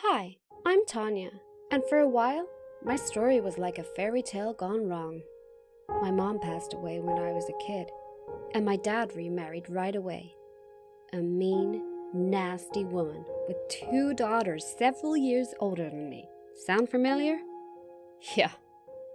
Hi, I'm Tanya, and for a while, my story was like a fairy tale gone wrong. My mom passed away when I was a kid, and my dad remarried right away. A mean, nasty woman with two daughters several years older than me. Sound familiar? Yeah,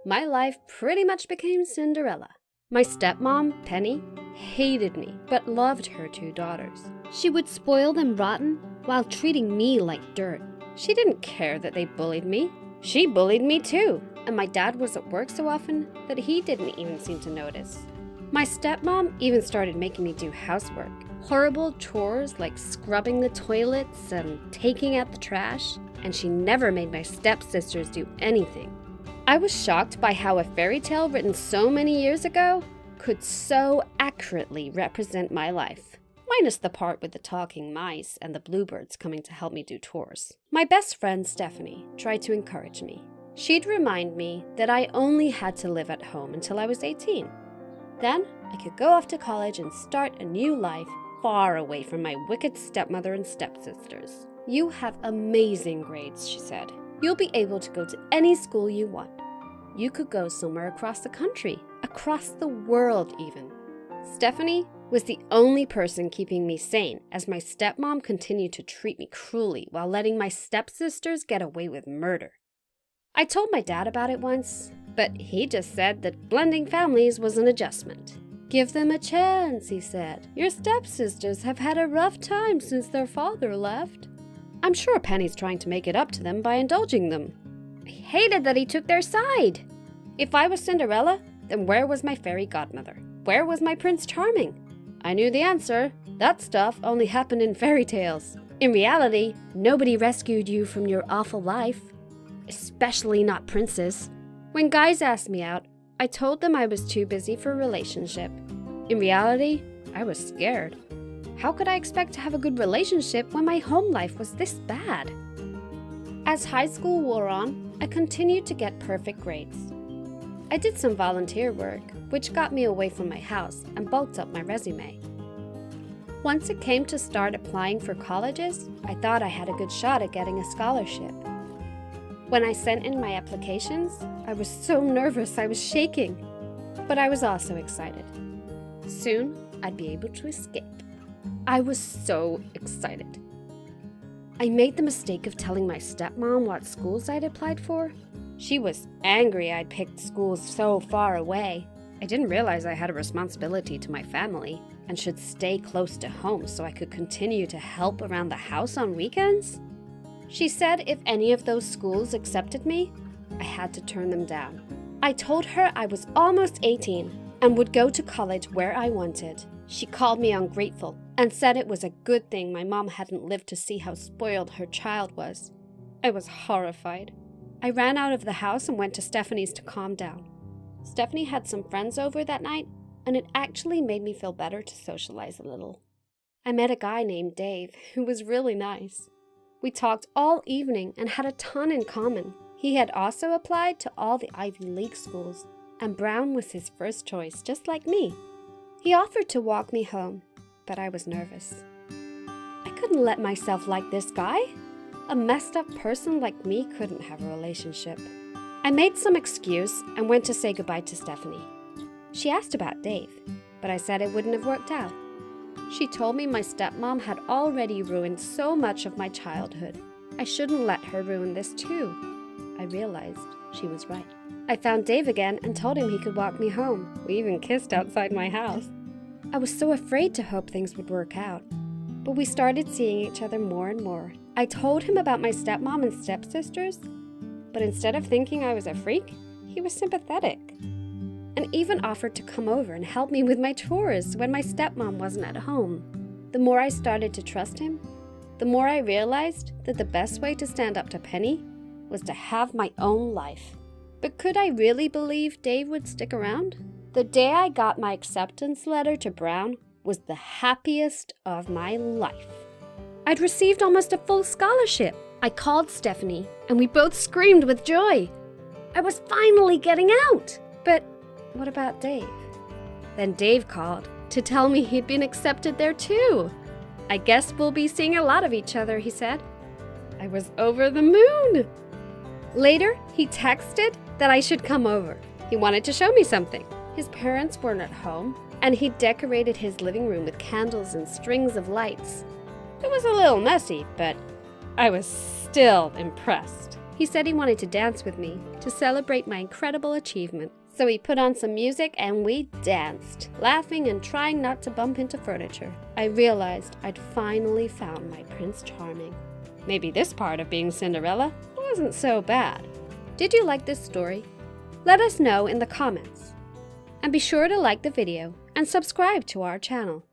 my life pretty much became Cinderella. My stepmom, Penny, hated me but loved her two daughters. She would spoil them rotten while treating me like dirt. She didn't care that they bullied me. She bullied me too, and my dad was at work so often that he didn't even seem to notice. My stepmom even started making me do housework. Horrible chores like scrubbing the toilets and taking out the trash, and she never made my stepsisters do anything. I was shocked by how a fairy tale written so many years ago could so accurately represent my life. Minus the part with the talking mice and the bluebirds coming to help me do chores. My best friend Stephanie tried to encourage me. She'd remind me that I only had to live at home until I was 18. Then I could go off to college and start a new life far away from my wicked stepmother and stepsisters. You have amazing grades, she said. You'll be able to go to any school you want. You could go somewhere across the country, across the world even. Stephanie was the only person keeping me sane as my stepmom continued to treat me cruelly while letting my stepsisters get away with murder. I told my dad about it once, but he just said that blending families was an adjustment. Give them a chance, he said. Your stepsisters have had a rough time since their father left. I'm sure Penny's trying to make it up to them by indulging them. I hated that he took their side. If I was Cinderella, then where was my fairy godmother? Where was my Prince Charming? I knew the answer. That stuff only happened in fairy tales. In reality, nobody rescued you from your awful life. Especially not princes. When guys asked me out, I told them I was too busy for a relationship. In reality, I was scared. How could I expect to have a good relationship when my home life was this bad? As high school wore on, I continued to get perfect grades. I did some volunteer work, which got me away from my house and bulked up my resume. Once it came to start applying for colleges, I thought I had a good shot at getting a scholarship. When I sent in my applications, I was so nervous I was shaking, but I was also excited. Soon, I'd be able to escape. I was so excited. I made the mistake of telling my stepmom what schools I'd applied for. She was angry I'd picked schools so far away. I didn't realize I had a responsibility to my family and should stay close to home so I could continue to help around the house on weekends. She said if any of those schools accepted me, I had to turn them down. I told her I was almost 18 and would go to college where I wanted. She called me ungrateful and said it was a good thing my mom hadn't lived to see how spoiled her child was. I was horrified. I ran out of the house and went to Stephanie's to calm down. Stephanie had some friends over that night, and it actually made me feel better to socialize a little. I met a guy named Dave who was really nice. We talked all evening and had a ton in common. He had also applied to all the Ivy League schools, and Brown was his first choice, just like me. He offered to walk me home, but I was nervous. I couldn't let myself like this guy. A messed up person like me couldn't have a relationship. I made some excuse and went to say goodbye to Stephanie. She asked about Dave, but I said it wouldn't have worked out. She told me my stepmom had already ruined so much of my childhood. I shouldn't let her ruin this too. I realized she was right. I found Dave again and told him he could walk me home. We even kissed outside my house. I was so afraid to hope things would work out, but we started seeing each other more and more. I told him about my stepmom and stepsisters, but instead of thinking I was a freak, he was sympathetic and even offered to come over and help me with my chores when my stepmom wasn't at home. The more I started to trust him, the more I realized that the best way to stand up to Penny was to have my own life. But could I really believe Dave would stick around? The day I got my acceptance letter to Brown was the happiest of my life. I'd received almost a full scholarship. I called Stephanie, and we both screamed with joy. I was finally getting out. But what about Dave? Then Dave called to tell me he'd been accepted there too. I guess we'll be seeing a lot of each other, he said. I was over the moon. Later, he texted that I should come over. He wanted to show me something. His parents weren't at home, and he decorated his living room with candles and strings of lights. It was a little messy, but I was still impressed. He said he wanted to dance with me to celebrate my incredible achievement. So he put on some music and we danced, laughing and trying not to bump into furniture. I realized I'd finally found my Prince Charming. Maybe this part of being Cinderella wasn't so bad. Did you like this story? Let us know in the comments. And be sure to like the video and subscribe to our channel.